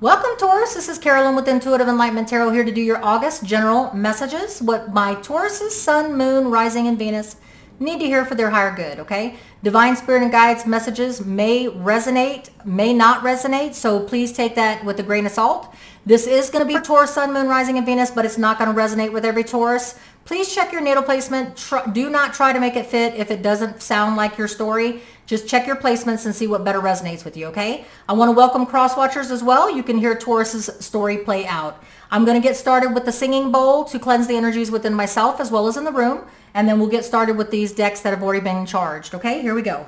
Welcome, Taurus. This is Carolyn with Intuitive Enlightenment Tarot here to do your August general messages. What my Taurus's Sun, Moon, Rising, and Venus need to hear for their higher good, okay? Divine Spirit and Guides messages may resonate, may not resonate, so please take that with a grain of salt. This is going to be Taurus, Sun, Moon, Rising, and Venus, but it's not going to resonate with every Taurus. Please check your natal placement. Do not try to make it fit if it doesn't sound like your story. Just check your placements and see what better resonates with you, okay? I want to welcome cross-watchers as well. You can hear Taurus's story play out. I'm going to get started with the singing bowl to cleanse the energies within myself as well as in the room, and then we'll get started with these decks that have already been charged, okay? Here we go.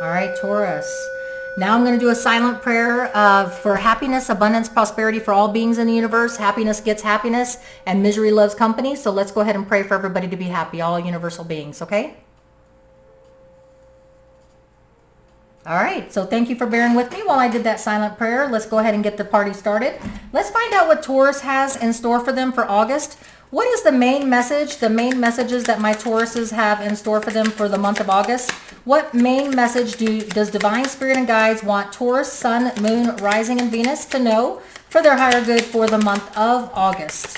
All right, Taurus. Now I'm going to do a silent prayer for happiness, abundance, prosperity for all beings in the universe. Happiness gets happiness and misery loves company. So let's go ahead and pray for everybody to be happy, all universal beings, okay? All right, so thank you for bearing with me while I did that silent prayer. Let's go ahead and get the party started. Let's find out what Taurus has in store for them for August. What is the main message, the main messages that my Tauruses have in store for them for the month of August? What main message does Divine Spirit and Guides want Taurus, Sun, Moon, Rising, and Venus to know for their higher good for the month of August?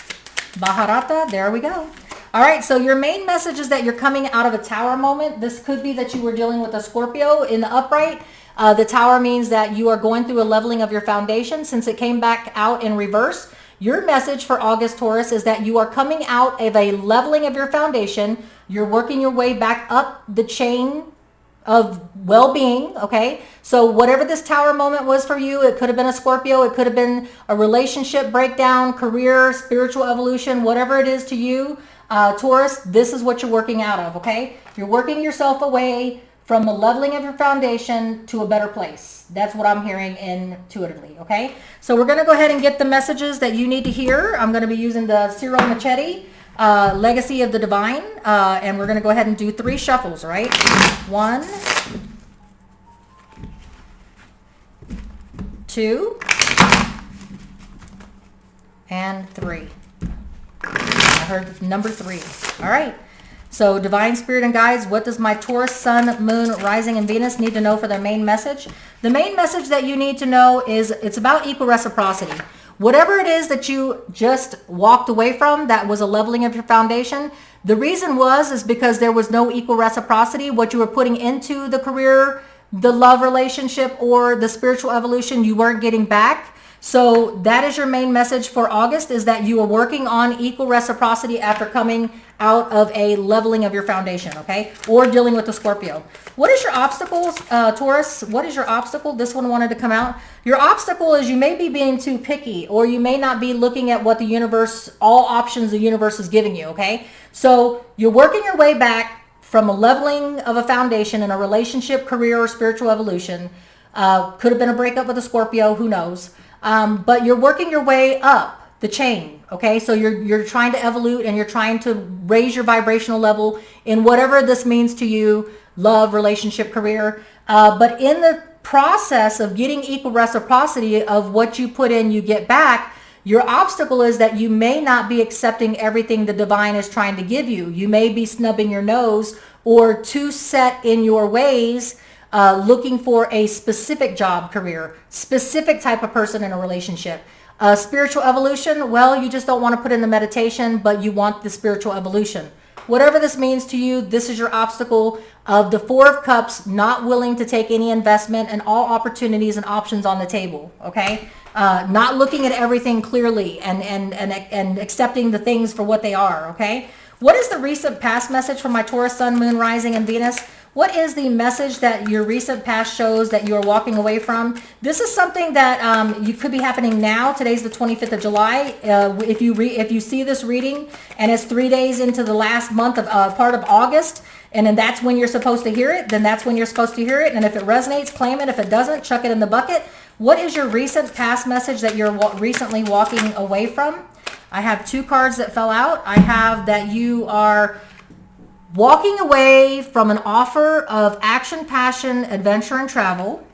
Baharata, there we go. All right, so your main message is that you're coming out of a tower moment. This could be that you were dealing with a Scorpio in the upright. The tower means that you are going through a leveling of your foundation. Since it came back out in reverse, your message for August, Taurus, is that you are coming out of a leveling of your foundation. You're working your way back up the chain of well-being, okay? So whatever this tower moment was for you, it could have been a Scorpio, it could have been a relationship breakdown, career, spiritual evolution, whatever it is to you, Taurus, this is what you're working out of, okay? You're working yourself away from the leveling of your foundation to a better place. That's what I'm hearing intuitively, okay? So we're going to go ahead and get the messages that you need to hear. I'm going to be using the Ciro Machete, Legacy of the Divine, and we're going to go ahead and do 3 shuffles, right? 1, 2, and 3. I heard number 3. All right. So Divine Spirit and Guides, what does my Taurus, Sun, Moon, Rising, and Venus need to know for their main message? The main message that you need to know is it's about equal reciprocity. Whatever it is that you just walked away from that was a leveling of your foundation, the reason is because there was no equal reciprocity. What you were putting into the career, the love relationship, or the spiritual evolution, you weren't getting back. So that is your main message for August, is that you are working on equal reciprocity after coming out of a leveling of your foundation, okay? Or dealing with the Scorpio. What is your obstacle, Taurus? What is your obstacle? This one wanted to come out. Your obstacle is you may be being too picky, or you may not be looking at what the universe, all options the universe is giving you, okay? So you're working your way back from a leveling of a foundation in a relationship, career, or spiritual evolution. Could have been a breakup with a Scorpio, who knows? But you're working your way up the chain, okay? So you're trying to evolve and you're trying to raise your vibrational level in whatever this means to you, love, relationship, career. But in the process of getting equal reciprocity of what you put in, you get back, your obstacle is that you may not be accepting everything the divine is trying to give you. You may be snubbing your nose or too set in your ways, looking for a specific job, career, specific type of person in a relationship. Spiritual evolution, well, you just don't want to put in the meditation, but you want the spiritual evolution. Whatever this means to you, this is your obstacle of the 4 of Cups, not willing to take any investment and all opportunities and options on the table, okay? Not looking at everything clearly and accepting the things for what they are, okay? What is the recent past message for my Taurus, Sun, Moon, Rising, and Venus? What is the message that your recent past shows that you are walking away from? This is something that you could be happening now. Today's the 25th of July. If you see this reading and it's 3 days into the last month of part of August, and then that's when you're supposed to hear it, then that's when you're supposed to hear it. And if it resonates, claim it. If it doesn't, chuck it in the bucket. What is your recent past message that you're recently walking away from? I have 2 cards that fell out. I have that you are walking away from an offer of action, passion, adventure, and travel.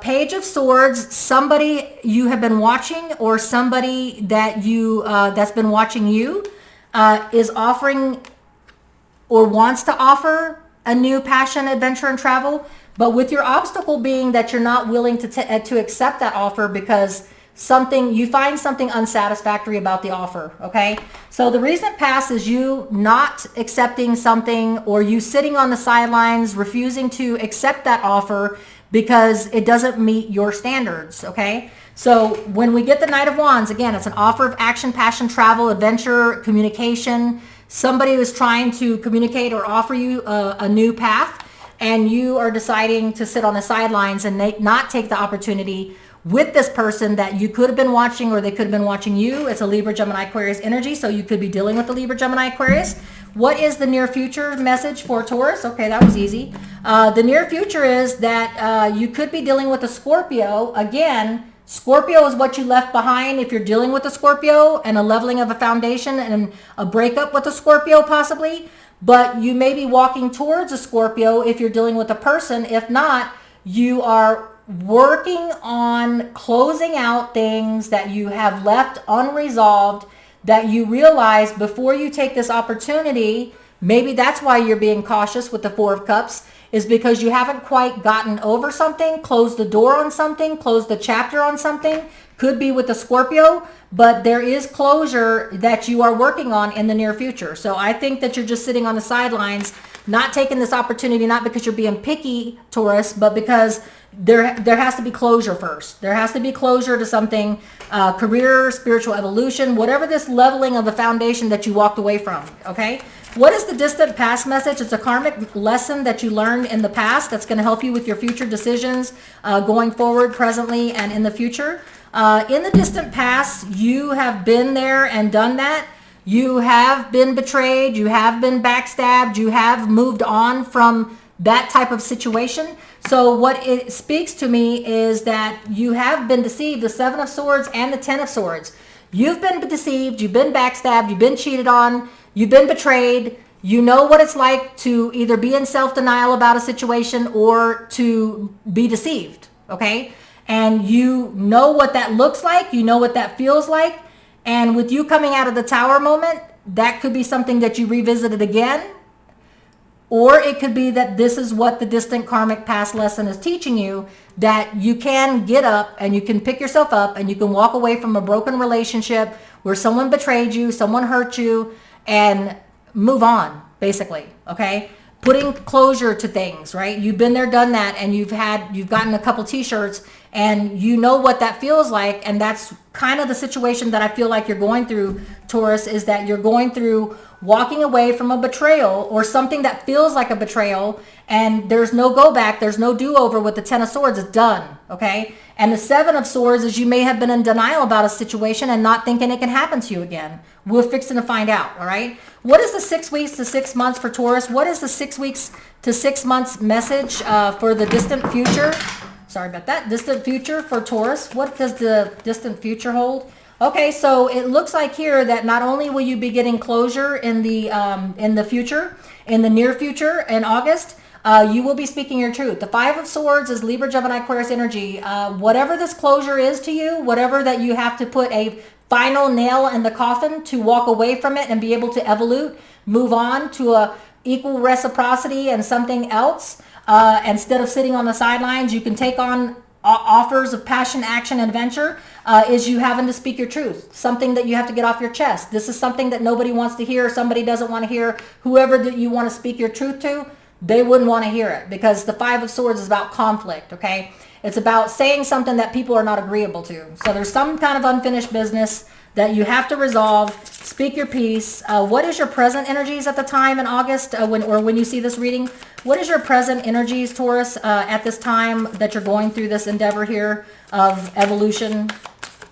Page of Swords, somebody you have been watching or somebody that you that's been watching you. is offering or wants to offer a new passion, adventure, and travel, but with your obstacle being that you're not willing to accept that offer because you find something unsatisfactory about the offer. Okay, so the recent past is you not accepting something, or you sitting on the sidelines refusing to accept that offer because it doesn't meet your standards. Okay, so when we get the Knight of Wands, again, it's an offer of action, passion, travel, adventure, communication. Somebody who's trying to communicate or offer you a new path, and you are deciding to sit on the sidelines and not take the opportunity with this person that you could have been watching, or they could have been watching you. It's a Libra, Gemini, Aquarius energy, so you could be dealing with the Libra, Gemini, Aquarius. What is the near future message for Taurus? Okay, that was easy. The near future is that you could be dealing with a Scorpio. Again, Scorpio is what you left behind if you're dealing with a Scorpio, and a leveling of a foundation and a breakup with a Scorpio possibly. But you may be walking towards a Scorpio if you're dealing with a person. If not, you are working on closing out things that you have left unresolved, that you realize before you take this opportunity. Maybe that's why you're being cautious with the Four of Cups, is because you haven't quite gotten over something, closed the door on something, closed the chapter on something. Could be with the Scorpio, but there is closure that you are working on in the near future. So I think that you're just sitting on the sidelines, not taking this opportunity, not because you're being picky, Taurus, but because there has to be closure first. There has to be closure to something, career, spiritual evolution, whatever this leveling of the foundation that you walked away from, okay? What is the distant past message? It's a karmic lesson that you learned in the past that's going to help you with your future decisions going forward, presently, and in the future. In the distant past, you have been there and done that. You have been betrayed. You have been backstabbed. You have moved on from that type of situation. So what it speaks to me is that you have been deceived, the Seven of Swords and the Ten of Swords. You've been deceived. You've been backstabbed. You've been cheated on. You've been betrayed. You know what it's like to either be in self-denial about a situation or to be deceived, okay? And you know what that looks like. You know what that feels like. And with you coming out of the Tower moment, that could be something that you revisited again. Or it could be that this is what the distant karmic past lesson is teaching you, that you can get up and you can pick yourself up and you can walk away from a broken relationship where someone betrayed you, someone hurt you, and move on, basically, okay? Putting closure to things, right? You've been there, done that, and you've gotten a couple t-shirts, and you know what that feels like. And that's kind of the situation that I feel like you're going through, Taurus, is that you're going through walking away from a betrayal or something that feels like a betrayal, and there's no go back, there's no do-over with the Ten of Swords. It's done, okay? And the Seven of Swords is you may have been in denial about a situation and not thinking it can happen to you again. We're fixing to find out, all right? What is the 6 weeks to 6 months for Taurus? What is the 6 weeks to 6 months message for the distant future? Sorry about that. Distant future for Taurus. What does the distant future hold? Okay, so it looks like here that not only will you be getting closure in the future, in the near future, in August, you will be speaking your truth. The Five of Swords is Libra, Gemini, Aquarius energy. Whatever this closure is to you, whatever that you have to put a final nail in the coffin to walk away from it and be able to evolve, move on to a equal reciprocity and something else. Instead of sitting on the sidelines, you can take on offers of passion, action, adventure, is you having to speak your truth, something that you have to get off your chest. This is something that nobody wants to hear. Somebody doesn't want to hear. Whoever that you want to speak your truth to, they wouldn't want to hear it, because the Five of Swords is about conflict, okay? It's about saying something that people are not agreeable to. So there's some kind of unfinished business that you have to resolve. Speak your piece. What is your present energies at the time in August when you see this reading? What is your present energies, Taurus, at this time that you're going through this endeavor here of evolution?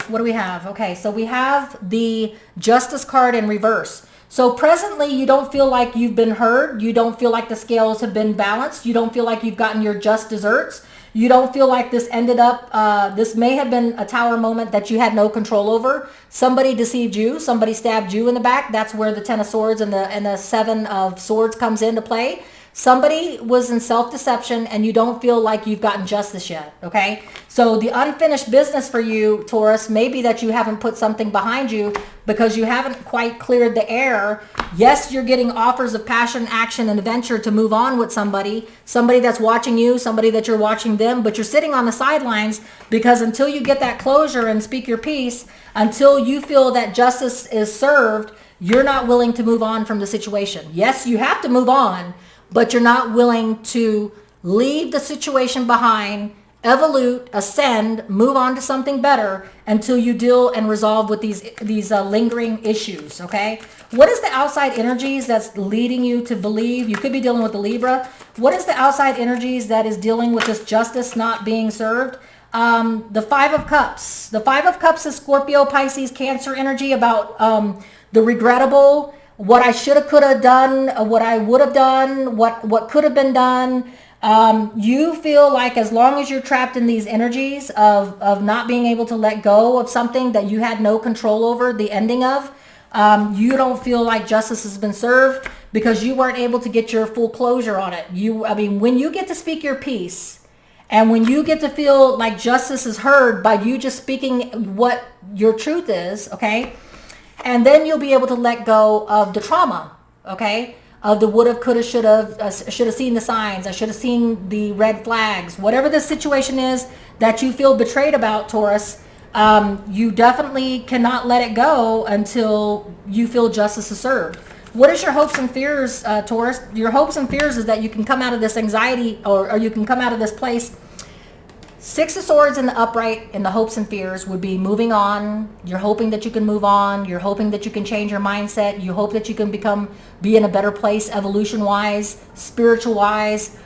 What do we have? Okay, so we have the Justice card in reverse. So presently, you don't feel like you've been heard. You don't feel like the scales have been balanced. You don't feel like you've gotten your just desserts. You don't feel like this ended up, this may have been a Tower moment that you had no control over. Somebody deceived you. Somebody stabbed you in the back. That's where the Ten of Swords and the Seven of Swords comes into play. Somebody was in self-deception and you don't feel like you've gotten justice yet, okay? So the unfinished business for you, Taurus, may be that you haven't put something behind you because you haven't quite cleared the air. Yes, you're getting offers of passion, action, and adventure to move on with somebody that's watching you, somebody that you're watching them, but you're sitting on the sidelines because until you get that closure and speak your piece, until you feel that justice is served, you're not willing to move on from the situation. Yes, you have to move on, but you're not willing to leave the situation behind, evolve, ascend, move on to something better until you deal and resolve with these lingering issues, okay? What is the outside energies that's leading you to believe? You could be dealing with the Libra. What is the outside energies that is dealing with this justice not being served? The Five of Cups. The Five of Cups is Scorpio, Pisces, Cancer energy about the regrettable, what I should have, could have done, what I would have done, what could have been done. You feel like as long as you're trapped in these energies of not being able to let go of something that you had no control over the ending of, you don't feel like justice has been served because you weren't able to get your full closure on it. When you get to speak your piece and when you get to feel like justice is heard by you just speaking what your truth is, okay? And then you'll be able to let go of the trauma, okay? Of the would have, could have, should have seen the signs, I should have seen the red flags. Whatever the situation is that you feel betrayed about, Taurus, you definitely cannot let it go until you feel justice is served. What is your hopes and fears, Taurus? Your hopes and fears is that you can come out of this anxiety or you can come out of this place. Six of Swords in the upright in the hopes and fears would be moving on. You're hoping that you can move on. You're hoping that you can change your mindset. You hope that you can be in a better place evolution-wise, spiritual-wise,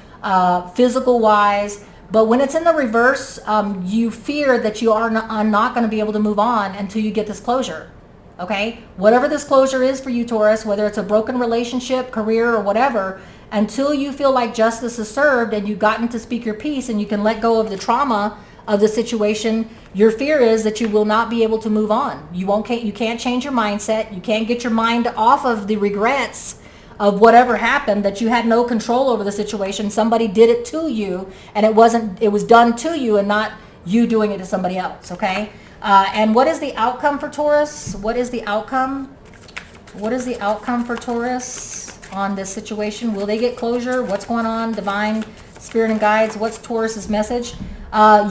physical-wise. But when it's in the reverse, you fear that you are not going to be able to move on until you get this closure. Okay? Whatever this closure is for you, Taurus, whether it's a broken relationship, career, or whatever, until you feel like justice is served and you've gotten to speak your piece and you can let go of the trauma of the situation, your fear is that you will not be able to move on. You can't change your mindset. You can't get your mind off of the regrets of whatever happened, that you had no control over the situation. Somebody did it to you and it was done to you and not you doing it to somebody else, okay? And what is the outcome for Taurus? What is the outcome? What is the outcome for Taurus on this situation? Will they get closure? What's going on? Divine Spirit and guides. What's Taurus's message?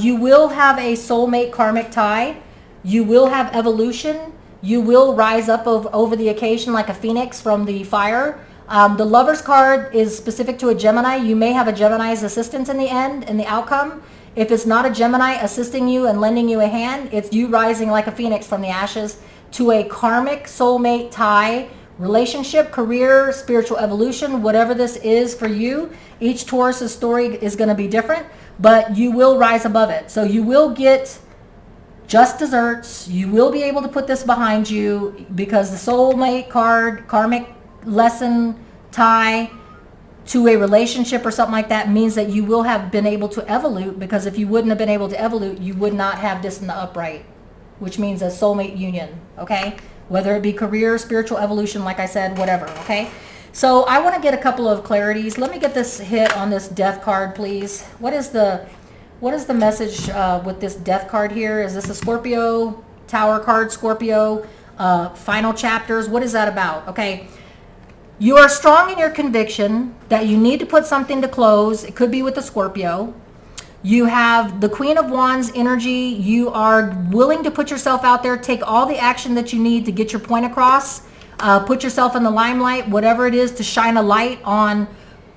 You will have a soulmate karmic tie. You will have evolution. You will rise up over the occasion like a phoenix from the fire. The Lover's card is specific to a Gemini. You may have a Gemini's assistance in the end, in the outcome. If it's not a Gemini assisting you and lending you a hand, it's you rising like a phoenix from the ashes to a karmic soulmate tie, relationship, career, spiritual evolution, whatever this is for you. Each Taurus's story is going to be different, but you will rise above it. So you will get just desserts. You will be able to put this behind you because the soulmate card, karmic lesson tie to a relationship or something like that means that you will have been able to evolve, because if you wouldn't have been able to evolve, you would not have this in the upright, which means a soulmate union, okay? Whether it be career, spiritual evolution, like I said, whatever, okay? So I want to get a couple of clarities. Let me get this hit on this death card, please. What is the message with this death card here? Is this a Scorpio Tower card, Scorpio, final chapters? What is that about? Okay. You are strong in your conviction that you need to put something to close. It could be with the Scorpio. You have the Queen of Wands energy. You are willing to put yourself out there, take all the action that you need to get your point across, put yourself in the limelight, whatever it is, to shine a light on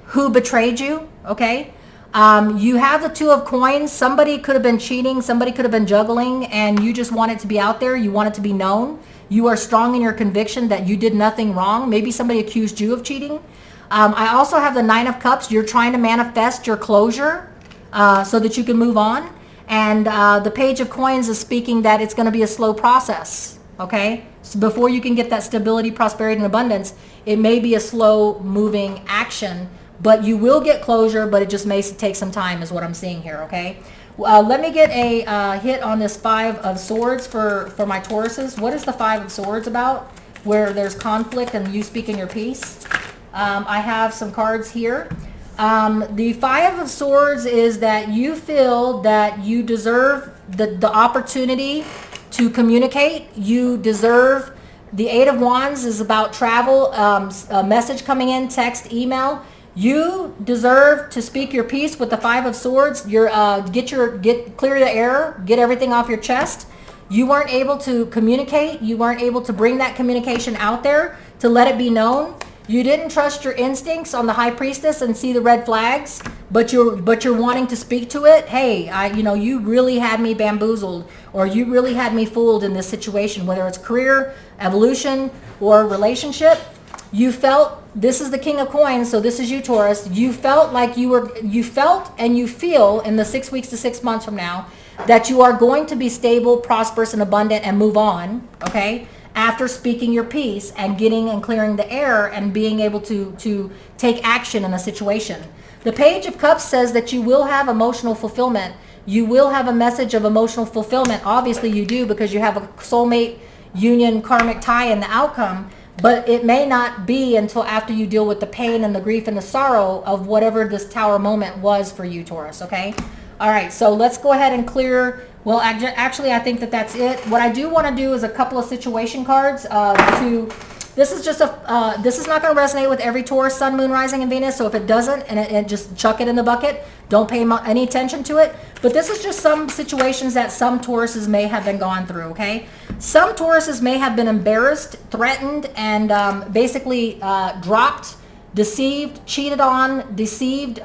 who betrayed you, okay? You have the Two of Coins. Somebody could have been cheating. Somebody could have been juggling, and you just want it to be out there. You want it to be known. You are strong in your conviction that you did nothing wrong. Maybe somebody accused you of cheating. I also have the Nine of Cups. You're trying to manifest your closure so that you can move on. And the Page of Coins is speaking that it's going to be a slow process, okay? So before you can get that stability, prosperity, and abundance, it may be a slow moving action, but you will get closure, but it just may take some time is what I'm seeing here, okay? Let me get a hit on this Five of Swords for my Tauruses. What is the Five of Swords about? Where there's conflict and you speaking your piece. I have some cards here. The Five of Swords is that you feel that you deserve the opportunity to communicate. You deserve. The Eight of Wands is about travel, a message coming in, text, email. You deserve to speak your piece with the Five of Swords. Clear the air, get everything off your chest. You weren't able to communicate. You weren't able to bring that communication out there to let it be known. You didn't trust your instincts on the High Priestess and see the red flags, but you're wanting to speak to it. Hey, you really had me bamboozled, or you really had me fooled in this situation, whether it's career, evolution, or relationship. You felt, this is the King of Coins, so this is you, Taurus. You felt like you felt and you feel in the 6 weeks to 6 months from now that you are going to be stable, prosperous, and abundant and move on, okay? After speaking your piece and getting and clearing the air and being able to take action in a situation. The Page of Cups says that you will have emotional fulfillment. You will have a message of emotional fulfillment. Obviously you do, because you have a soulmate union karmic tie in the outcome, but it may not be until after you deal with the pain and the grief and the sorrow of whatever this Tower moment was for you, Taurus, okay? All right, so let's go ahead and clear. Well, actually, I think that that's it. What I do want to do is a couple of situation cards. This is just this is not going to resonate with every Taurus, Sun, Moon, Rising, and Venus. So if it doesn't, and just chuck it in the bucket. Don't pay any attention to it. But this is just some situations that some Tauruses may have been gone through. Okay, some Tauruses may have been embarrassed, threatened, and basically dropped, deceived, cheated on, deceived,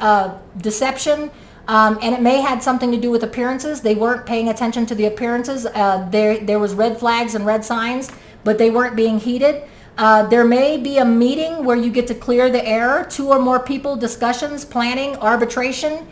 deception. And it may had something to do with appearances. They weren't paying attention to the appearances. There was red flags and red signs, but they weren't being heeded. There may be a meeting where you get to clear the air, 2 or more people, discussions, planning, arbitration,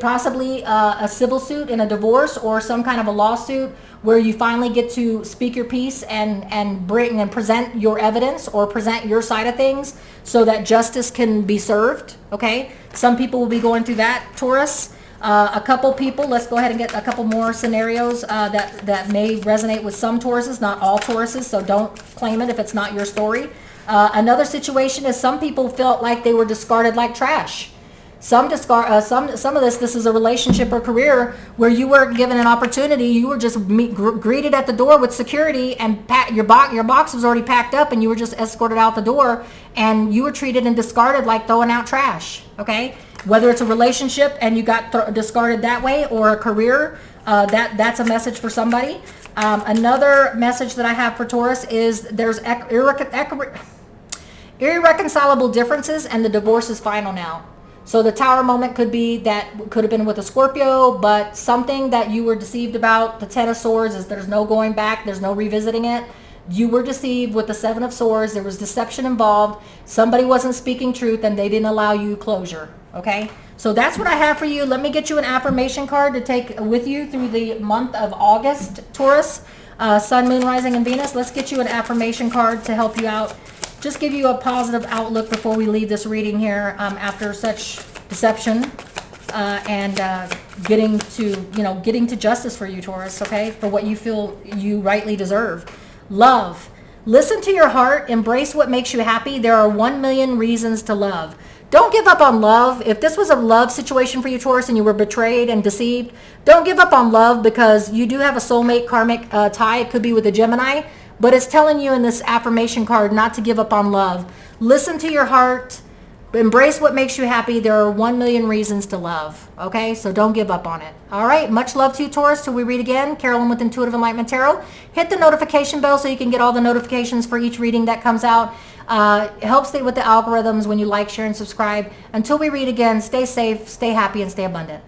possibly a civil suit in a divorce or some kind of a lawsuit where you finally get to speak your piece and bring and present your evidence or present your side of things so that justice can be served. Okay, some people will be going through that, Taurus. A couple people, let's go ahead and get a couple more scenarios that may resonate with some Tauruses, not all Tauruses, so don't claim it if it's not your story. Another situation is some people felt like they were discarded like trash. Some of this is a relationship or career where you weren't given an opportunity. You were just greeted at the door with security, and your box was already packed up, and you were just escorted out the door, and you were treated and discarded like throwing out trash. Okay, whether it's a relationship and you got discarded that way, or a career, that's a message for somebody. Another message that I have for Taurus is there's irreconcilable differences, and the divorce is final now. So the Tower moment could have been with a Scorpio, but something that you were deceived about. The Ten of Swords is there's no going back. There's no revisiting it. You were deceived with the Seven of Swords. There was deception involved. Somebody wasn't speaking truth, and they didn't allow you closure. Okay? So that's what I have for you. Let me get you an affirmation card to take with you through the month of August, Taurus. Sun, Moon, Rising, and Venus. Let's get you an affirmation card to help you out. Just give you a positive outlook before we leave this reading here after such deception and getting to justice for you, Taurus, okay, for what you feel you rightly deserve. Love. Listen to your heart. Embrace what makes you happy. There are 1 million reasons to love. Don't give up on love. If this was a love situation for you, Taurus, and you were betrayed and deceived, don't give up on love, because you do have a soulmate karmic tie. It could be with a Gemini. But it's telling you in this affirmation card not to give up on love. Listen to your heart. Embrace what makes you happy. There are 1 million reasons to love. Okay? So don't give up on it. All right. Much love to you, Taurus. Till we read again. Carolyn with Intuitive Enlightenment Tarot. Hit the notification bell so you can get all the notifications for each reading that comes out. It helps with the algorithms when you like, share, and subscribe. Until we read again, stay safe, stay happy, and stay abundant.